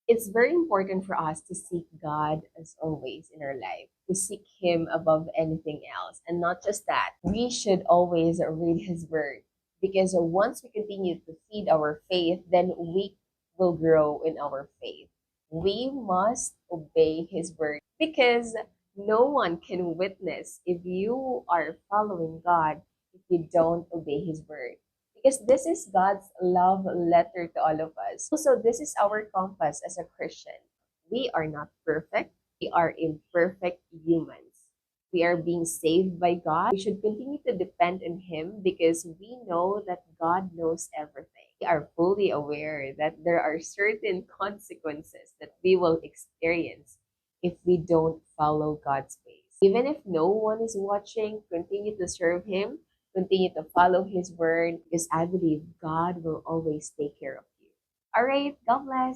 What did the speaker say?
It's very important for us to seek God as always in our life, to seek Him above anything else. And not just that, we should always read His Word because once we continue to feed our faith, then we will grow in our faith. We must obey His Word because no one can witness if you are following God if you don't obey His Word, because this is God's love letter to all of us. Also, this is our compass as a Christian. We are not perfect. We are imperfect humans. We are being saved by God. We should continue to depend on Him because we know that God knows everything. We are fully aware that there are certain consequences that we will experience if we don't follow God's ways. Even if no one is watching, continue to serve Him, continue to follow His word, because I believe God will always take care of you. All right, God bless.